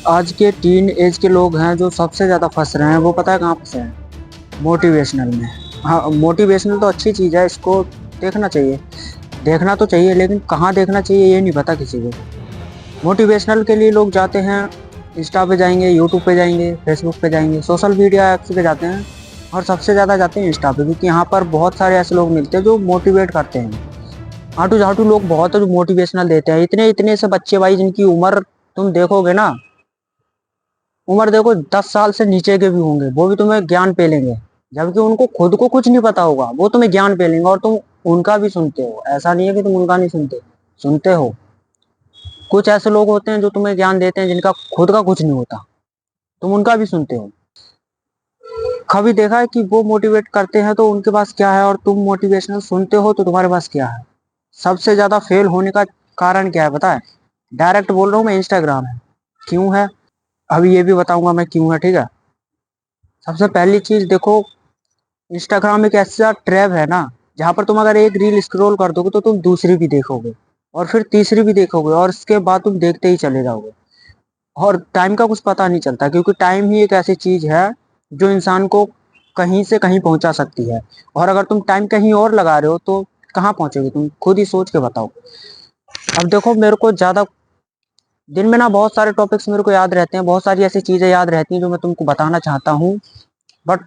आज के teen age के लोग हैं जो सबसे ज़्यादा फंस रहे हैं, वो पता है कहाँ फंसे हैं? मोटिवेशनल में। हाँ, मोटिवेशनल तो अच्छी चीज़ है, इसको देखना चाहिए, देखना तो चाहिए, लेकिन कहाँ देखना चाहिए ये नहीं पता किसी को। मोटिवेशनल के लिए लोग जाते हैं, इंस्टा पे जाएंगे, यूट्यूब पे जाएंगे, फेसबुक पे जाएंगे, सोशल मीडिया ऐप्स पे जाते हैं, और सबसे ज़्यादा जाते हैं इंस्टा पे, क्योंकि यहाँ पर बहुत सारे ऐसे लोग मिलते हैं जो मोटिवेट करते हैं। आटू झाटू लोग बहुत है जो मोटिवेशनल देते हैं, इतने इतने से बच्चे भाई जिनकी उम्र तुम देखोगे ना, उम्र देखो 10 साल से नीचे के भी होंगे, वो भी तुम्हें ज्ञान पेलेंगे, जबकि उनको खुद को कुछ नहीं पता होगा, वो तुम्हें ज्ञान पेलेंगे और तुम उनका भी सुनते हो। ऐसा नहीं है कि तुम उनका नहीं सुनते, सुनते हो। कुछ ऐसे लोग होते हैं जो तुम्हें ज्ञान देते हैं जिनका खुद का कुछ नहीं होता, तुम उनका भी सुनते हो। कभी देखा है कि वो मोटिवेट करते हैं तो उनके पास क्या है, और तुम मोटिवेशनल सुनते हो तो तुम्हारे पास क्या है? सबसे ज्यादा फेल होने का कारण क्या है पता है? डायरेक्ट बोल रहा हूँ मैं, इंस्टाग्राम है। क्यों है? अभी ये भी बताऊंगा मैं क्यों है, ठीक है। सबसे पहली चीज देखो, इंस्टाग्राम एक ऐसा ट्रैप है ना, जहां पर तुम अगर एक रील स्क्रॉल कर दोगे तो तुम दूसरी भी देखोगे, और फिर तीसरी भी देखोगे, और इसके बाद तुम देखते ही चले जाओगे, और टाइम का कुछ पता नहीं चलता, क्योंकि टाइम ही एक ऐसी चीज है जो इंसान को कहीं से कहीं पहुंचा सकती है। और अगर तुम टाइम कहीं और लगा रहे हो तो कहाँ पहुंचोगे? तुम खुद ही सोच के बताओ। अब देखो, मेरे को ज्यादा दिन में ना बहुत सारे टॉपिक्स मेरे को याद रहते हैं, बहुत सारी ऐसी चीजें याद रहती हैं जो मैं तुमको बताना चाहता हूँ, बट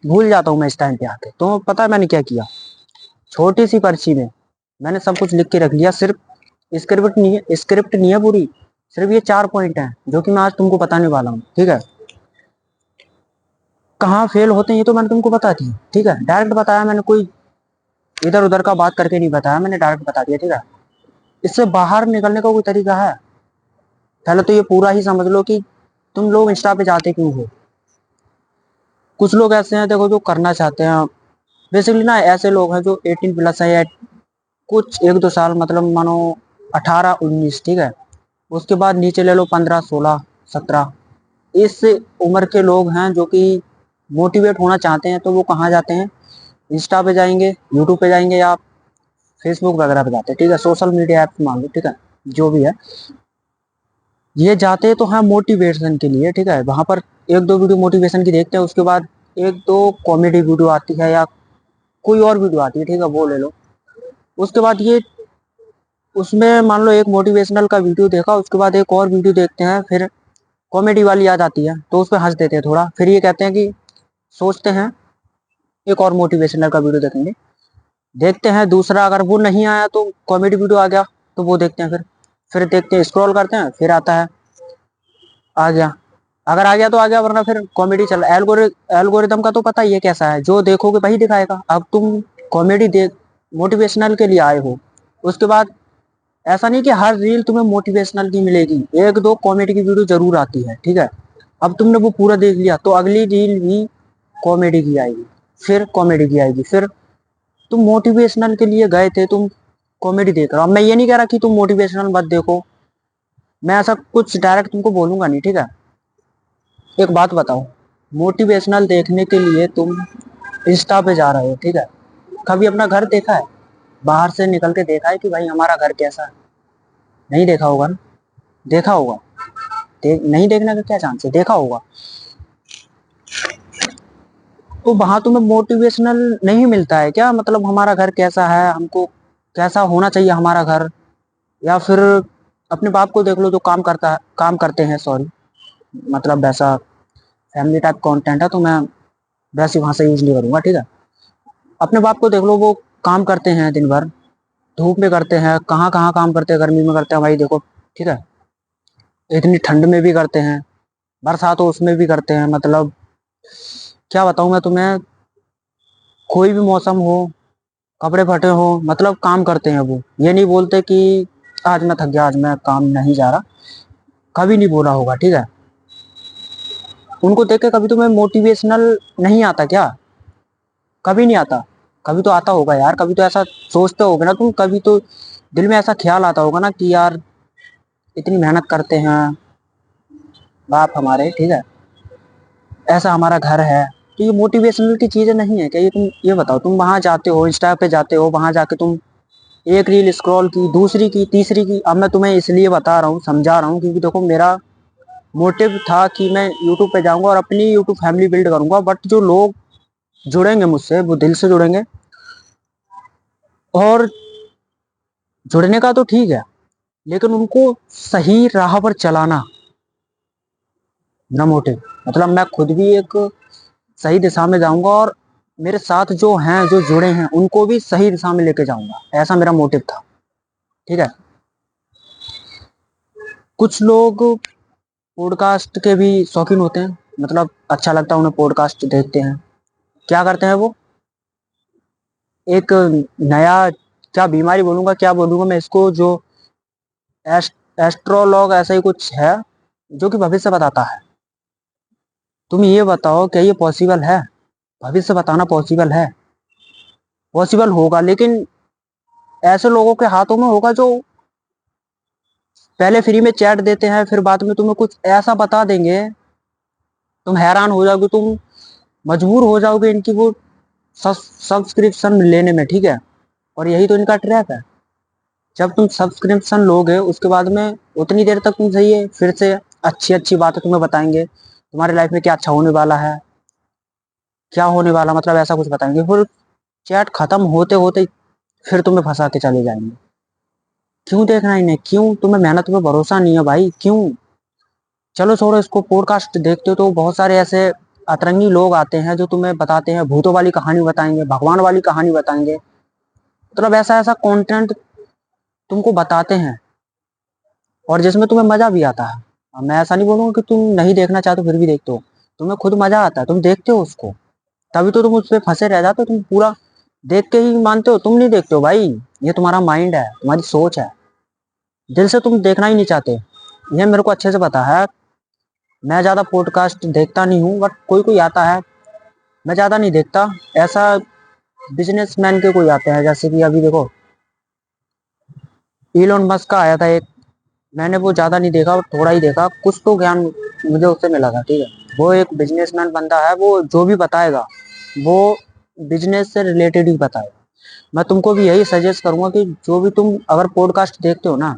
भूल जाता हूँ मैं इस टाइम पे आके। तो पता है मैंने क्या किया? छोटी सी पर्ची में मैंने सब कुछ लिख के रख लिया। सिर्फ स्क्रिप्ट नहीं है पूरी, सिर्फ ये 4 पॉइंट हैं जो कि मैं आज तुमको बताने वाला हूँ, ठीक है। कहाँ फेल होते हैं ये तो मैंने तुमको बता दिया, ठीक है। डायरेक्ट बताया मैंने, कोई इधर उधर का बात करके नहीं बताया, मैंने डायरेक्ट बता दिया, ठीक है। इससे बाहर निकलने का कोई तरीका है? पहले तो ये पूरा ही समझ लो कि तुम लोग इंस्टा पे जाते क्यों हो। कुछ लोग ऐसे हैं देखो जो करना चाहते हैं, बेसिकली ना ऐसे लोग हैं जो 18+ है, या कुछ 1-2 साल, मतलब मानो 18-19, ठीक है। उसके बाद नीचे ले लो 15-16-17, इस उम्र के लोग हैं जो कि मोटिवेट होना चाहते हैं। तो वो कहाँ जाते हैं? इंस्टा पे जाएंगे, यूट्यूब पे जाएंगे, या फेसबुक वगैरह पे जाते हैं, ठीक है। सोशल मीडिया ऐप मान लो, ठीक है, जो भी है, ये जाते तो हैं मोटिवेशन के लिए, ठीक है। वहां पर एक दो वीडियो मोटिवेशन की देखते हैं, उसके बाद एक दो कॉमेडी वीडियो आती है या कोई और वीडियो आती है, ठीक है, वो ले लो। उसके बाद ये, उसमें मान लो एक मोटिवेशनल का वीडियो देखा, उसके बाद एक और वीडियो देखते हैं, फिर कॉमेडी वाली याद आती है तो उस पर हंस देते हैं थोड़ा, फिर ये कहते हैं कि सोचते हैं एक और मोटिवेशनल का वीडियो देखेंगे, देखते हैं दूसरा, अगर वो नहीं आया तो कॉमेडी वीडियो आ गया तो वो देखते हैं, फिर देखते हैं, स्क्रॉल करते हैं, फिर आता है, आ गया, अगर आ गया तो आ गया, वरना फिर कॉमेडी चल। एल्गोरिदम का तो पता ही है कैसा है, जो देखोगे वही दिखाएगा। अब तुम कॉमेडी देख, मोटिवेशनल के लिए आए हो, उसके बाद ऐसा नहीं कि हर रील तुम्हें मोटिवेशनल की मिलेगी, एक दो कॉमेडी की वीडियो जरूर आती है, ठीक है। अब तुमने वो पूरा देख लिया तो अगली रील भी कॉमेडी की आएगी, फिर कॉमेडी की आएगी, फिर तुम मोटिवेशनल के लिए गए थे, तुम कॉमेडी देख रहे हो। अब मैं ये नहीं कह रहा कि तुम मोटिवेशनल मत देखो, मैं ऐसा कुछ डायरेक्ट तुमको बोलूंगा नहीं, ठीक है। एक बात बताओ, मोटिवेशनल देखने के लिए तुम इंस्टा पे जा रहे हो, ठीक है, कभी अपना घर देखा है? बाहर से निकल के देखा है कि भाई हमारा घर कैसा है? नहीं देखा होगा ना? देखा होगा? नहीं देखने का क्या चांस है, देखा होगा। तो वहां तुम्हें मोटिवेशनल नहीं मिलता है क्या? मतलब हमारा घर कैसा है, हमको कैसा होना चाहिए हमारा घर, या फिर अपने बाप को देख लो जो काम करते हैं, सॉरी, मतलब वैसा फैमिली टाइप कंटेंट है तो मैं वैसी भाषा यूज नहीं करूंगा, ठीक है। अपने बाप को देख लो, वो काम करते हैं दिन भर, धूप में करते हैं, कहाँ कहाँ काम करते हैं, गर्मी में करते हैं भाई देखो, ठीक है, इतनी ठंड में भी करते हैं, बरसात हो उसमें भी करते हैं, मतलब क्या बताऊं मैं तुम्हें, कोई भी मौसम हो, कपड़े फटे हो, मतलब काम करते हैं वो। ये नहीं बोलते कि आज मैं थक गया, आज मैं काम नहीं जा रहा, कभी नहीं बोला होगा, ठीक है। उनको देख के कभी तुम्हें मोटिवेशनल नहीं आता क्या? कभी नहीं आता? कभी तो आता होगा यार, कभी तो ऐसा सोचते होगे ना तुम, कभी तो दिल में ऐसा ख्याल आता होगा ना कि यार इतनी मेहनत करते हैं बाप हमारे, ठीक है, ऐसा हमारा घर है। तो ये मोटिवेशनल की चीजें नहीं है क्या? ये तुम ये बताओ, तुम वहां जाते हो, इंस्टा पे जाते हो, वहां जाके तुम एक रील स्क्रॉल की, दूसरी की, तीसरी की। अब मैं तुम्हें इसलिए बता रहा हूँ, समझा रहा हूँ, क्योंकि देखो मेरा मोटिव था कि मैं यूट्यूब पे जाऊंगा और अपनी यूट्यूब फैमिली बिल्ड करूंगा, बट जो लोग जुड़ेंगे मुझसे वो दिल से जुड़ेंगे। और जुड़ने का तो ठीक है, लेकिन उनको सही राह पर चलाना मेरा मोटिव। मतलब मैं खुद भी एक सही दिशा में जाऊंगा और मेरे साथ जो हैं, जो जुड़े हैं, उनको भी सही दिशा में लेके जाऊंगा, ऐसा मेरा मोटिव था। ठीक है। कुछ लोग पॉडकास्ट के भी शौकीन होते हैं, मतलब अच्छा लगता है उन्हें, पॉडकास्ट देखते हैं। क्या करते हैं वो, एक नया, क्या बीमारी बोलूंगा, क्या बोलूंगा मैं इसको, जो एस्ट्रोलॉग ऐसा ही कुछ है, जो कि भविष्य बताता है। तुम ये बताओ, क्या ये पॉसिबल है? भविष्य बताना पॉसिबल है? पॉसिबल होगा, लेकिन ऐसे लोगों के हाथों में होगा जो पहले फ्री में चैट देते हैं, फिर बाद में तुम्हें कुछ ऐसा बता देंगे, तुम हैरान हो जाओगे, तुम मजबूर हो जाओगे इनकी वो सब्सक्रिप्शन लेने में। ठीक है। और यही तो इनका ट्रैप है। जब तुम सब्सक्रिप्शन लोगे, उसके बाद में उतनी देर तक तुम सही है, फिर से अच्छी अच्छी बातें तुम्हें बताएंगे, तुम्हारे लाइफ में क्या अच्छा होने वाला है, क्या होने वाला, मतलब ऐसा कुछ बताएंगे। फिर चैट खत्म होते होते फिर तुम्हें फंसा के चले जाएंगे। क्यों देखना इन्हें? क्यों? तुम्हें मेहनत पे भरोसा नहीं है भाई? क्यों? चलो छोड़ो इसको। पॉडकास्ट देखते हो तो बहुत सारे ऐसे अतरंगी लोग आते हैं जो तुम्हें बताते हैं, भूतों वाली कहानी बताएंगे, भगवान वाली कहानी बताएंगे, मतलब ऐसा ऐसा कंटेंट तुमको बताते हैं और जिसमें तुम्हें मजा भी आता है। अब मैं ऐसा नहीं बोलूंगा कि तुम नहीं देखना चाहते फिर भी देखते हो, तुम्हें खुद मजा आता है, तुम देखते हो उसको, तभी तो तुम उस पर फंसे रह जाते हो। तुम पूरा देख के ही मानते हो? तुम नहीं देखते हो भाई, ये तुम्हारा माइंड है, तुम्हारी सोच है, दिल से तुम देखना ही नहीं चाहते। ये मेरे को अच्छे से पता है। मैं ज्यादा पॉडकास्ट देखता नहीं हूँ, बट कोई कोई आता है, मैं ज्यादा नहीं देखता। ऐसा बिजनेसमैन के कोई आते हैं, जैसे कि अभी देखो इलोन मस्क का आया था एक, मैंने वो ज्यादा नहीं देखा, थोड़ा ही देखा, कुछ तो ज्ञान मुझे उससे मिला था। ठीक है। वो एक बिजनेसमैन बंदा है, वो जो भी बताएगा वो बिजनेस से रिलेटेड ही बताएगा। मैं तुमको भी यही सजेस्ट करूंगा कि जो भी तुम अगर पॉडकास्ट देखते हो ना,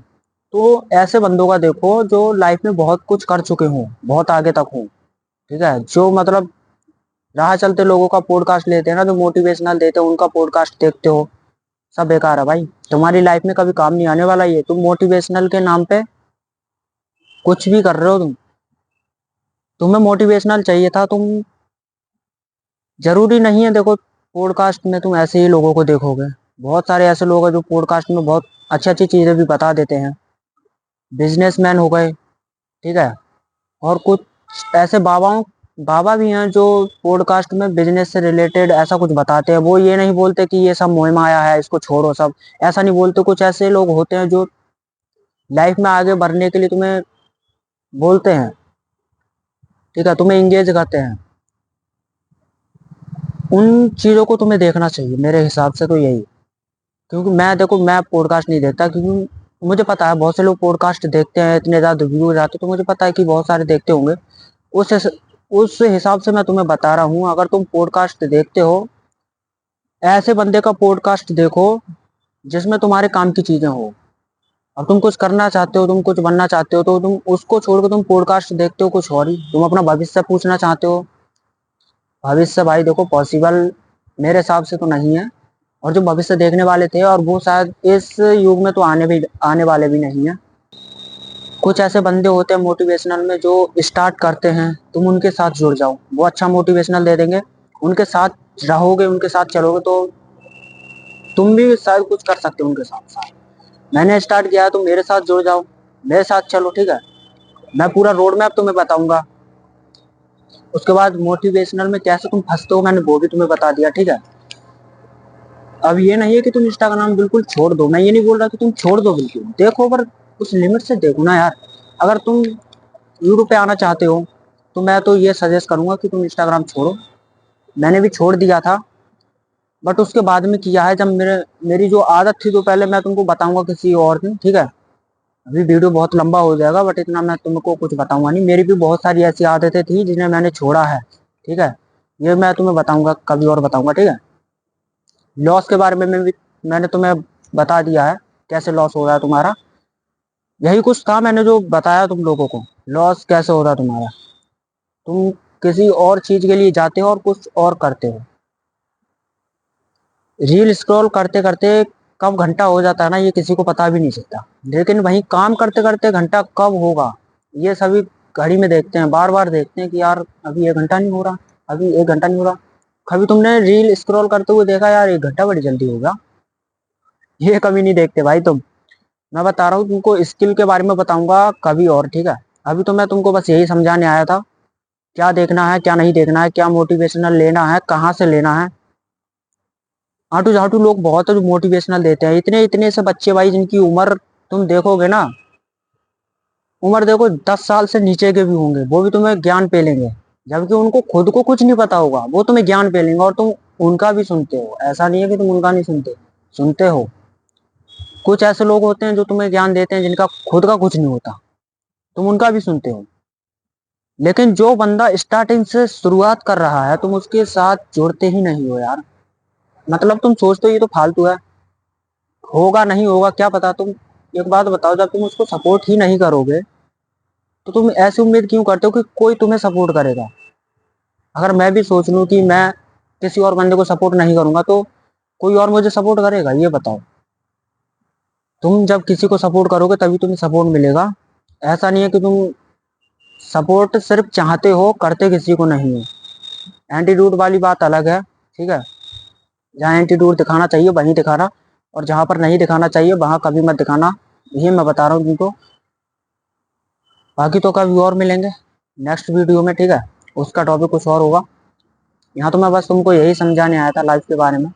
तो ऐसे बंदों का देखो जो लाइफ में बहुत कुछ कर चुके हों, बहुत आगे तक हों। ठीक है। जो मतलब राह चलते लोगों का पॉडकास्ट लेते हैं ना, जो मोटिवेशनल देते हैं, उनका पॉडकास्ट देखते हो, सब बेकार है भाई। तुम्हारी लाइफ में कभी काम नहीं आने वाला ये। तुम मोटिवेशनल के नाम पे कुछ भी कर रहे हो। तुम्हें मोटिवेशनल चाहिए था, तुम, जरूरी नहीं है देखो पॉडकास्ट में तुम ऐसे ही लोगों को देखोगे। बहुत सारे ऐसे लोग हैं जो पॉडकास्ट में बहुत अच्छी अच्छी चीजें भी बता देते हैं, बिजनेसमैन हो गए। ठीक है। और कुछ ऐसे बाबा भी हैं जो पॉडकास्ट में बिजनेस से रिलेटेड ऐसा कुछ बताते हैं। वो ये नहीं बोलते कि ये सब मोह माया है, इसको छोड़ो सब, ऐसा नहीं बोलते। कुछ ऐसे लोग होते हैं जो लाइफ में आगे बढ़ने के लिए तुम्हें बोलते हैं। ठीक है, तुम्हें इंगेज करते हैं। उन चीजों को तुम्हें देखना चाहिए मेरे हिसाब से तो यही। क्योंकि मैं देखो, मैं पॉडकास्ट नहीं देखता, क्योंकि मुझे पता है बहुत से लोग पॉडकास्ट देखते हैं, इतने ज्यादा व्यूज आते, तो मुझे पता है कि बहुत सारे देखते होंगे। उस उस हिसाब से मैं तुम्हें बता रहा हूँ, अगर तुम पॉडकास्ट देखते हो, ऐसे बंदे का पॉडकास्ट देखो जिसमें तुम्हारे काम की चीजें हो। अब तुम कुछ करना चाहते हो, तुम कुछ बनना चाहते हो, तो तुम उसको छोड़ के तुम पॉडकास्ट देखते हो कुछ और ही। तुम अपना भविष्य पूछना चाहते हो, भविष्य भाई देखो पॉसिबल मेरे हिसाब से तो नहीं है। और जो भविष्य देखने वाले थे, और वो शायद इस युग में तो आने वाले भी नहीं है। कुछ ऐसे बंदे होते हैं मोटिवेशनल में जो स्टार्ट करते हैं, तुम उनके साथ जुड़ जाओ, वो अच्छा मोटिवेशनल दे देंगे, उनके साथ रहोगे, उनके साथ चलोगे, तो तुम भी शायद कुछ कर सकते हो उनके साथ साथ। मैंने स्टार्ट किया है, तुम मेरे साथ जुड़ जाओ, मेरे साथ चलो। ठीक है। मैं पूरा रोड मैप तुम्हें बताऊंगा। उसके बाद मोटिवेशनल में कैसे तुम फंसते हो, मैंने वो भी तुम्हें बता दिया। ठीक है। अब ये नहीं है कि तुम इंस्टाग्राम बिल्कुल छोड़ दो, मैं ये नहीं बोल रहा कि तुम छोड़ दो, बिल्कुल देखो, पर उस लिमिट से देखो ना यार। अगर तुम यूट्यूब पे आना चाहते हो, तो मैं तो ये सजेस्ट करूंगा कि तुम इंस्टाग्राम छोड़ो। मैंने भी छोड़ दिया था, बट उसके बाद में किया है, जब मेरी जो आदत थी, तो पहले मैं तुमको बताऊंगा किसी और दिन। ठीक है। अभी वीडियो बहुत लंबा हो जाएगा, बट इतना मैं तुमको कुछ बताऊंगा नहीं। मेरी भी बहुत सारी ऐसी आदतें थी जिन्हें मैंने छोड़ा है। ठीक है। ये मैं तुम्हें बताऊंगा, कभी और बताऊंगा। ठीक है। लॉस के बारे में भी मैंने तुम्हें बता दिया है, कैसे लॉस हो रहा है तुम्हारा। यही कुछ था मैंने जो बताया तुम लोगों को। लॉस कैसे होता तुम्हारा, तुम किसी और चीज के लिए जाते हो और कुछ और करते हो। रील स्क्रॉल करते करते कब घंटा हो जाता है ना, ये किसी को पता भी नहीं चलता। लेकिन वहीं काम करते करते घंटा कब होगा, ये सभी घड़ी में देखते हैं, बार बार देखते हैं कि यार अभी 1 घंटा नहीं हो रहा, अभी 1 घंटा नहीं हो रहा। कभी तुमने रील स्क्रॉल करते हुए देखा यार 1 घंटा बड़ी जल्दी होगा? ये कभी नहीं देखते भाई तुम। मैं बता रहा हूँ तुमको, स्किल के बारे में बताऊंगा कभी और, ठीक है? अभी तो मैं तुमको बस यही समझाने आया था, क्या देखना है क्या नहीं देखना है, क्या मोटिवेशनल लेना है कहाँ से लेना है। आटू झाटू लोग बहुत है जो मोटिवेशनल देते हैं, इतने इतने से बच्चे भाई जिनकी उम्र तुम देखोगे ना, उम्र देखो 10 साल से नीचे के भी होंगे, वो भी तुम्हें ज्ञान पेलेंगे। जबकि उनको खुद को कुछ नहीं पता होगा, वो तुम्हें ज्ञान पेलेंगे और तुम उनका भी सुनते हो। ऐसा नहीं है कि तुम उनका नहीं सुनते, सुनते हो। कुछ ऐसे लोग होते हैं जो तुम्हें ज्ञान देते हैं जिनका खुद का कुछ नहीं होता, तुम उनका भी सुनते हो। लेकिन जो बंदा स्टार्टिंग से शुरुआत कर रहा है, तुम उसके साथ जुड़ते ही नहीं हो यार। मतलब तुम सोचते हो ये तो फालतू है, होगा नहीं होगा क्या पता। तुम एक बात बताओ, जब तुम उसको सपोर्ट ही नहीं करोगे तो तुम ऐसी उम्मीद क्यों करते हो कि कोई तुम्हें सपोर्ट करेगा? अगर मैं भी सोच लूं कि मैं किसी और बंदे को सपोर्ट नहीं करूंगा तो कोई और मुझे सपोर्ट करेगा? ये बताओ। तुम जब किसी को सपोर्ट करोगे तभी तुम्हें सपोर्ट मिलेगा। ऐसा नहीं है कि तुम सपोर्ट सिर्फ चाहते हो, करते किसी को नहीं हो। एंटीट्यूड वाली बात अलग है, ठीक है? जहाँ एंटीट्यूड दिखाना चाहिए वहीं दिखाना, और जहाँ पर नहीं दिखाना चाहिए वहां कभी मत दिखाना। ये मैं बता रहा हूँ तुमको। बाकी तो कभी और मिलेंगे नेक्स्ट वीडियो में, ठीक है? उसका टॉपिक कुछ और होगा। यहाँ तो मैं बस तुमको यही समझाने आया था लाइफ के बारे में।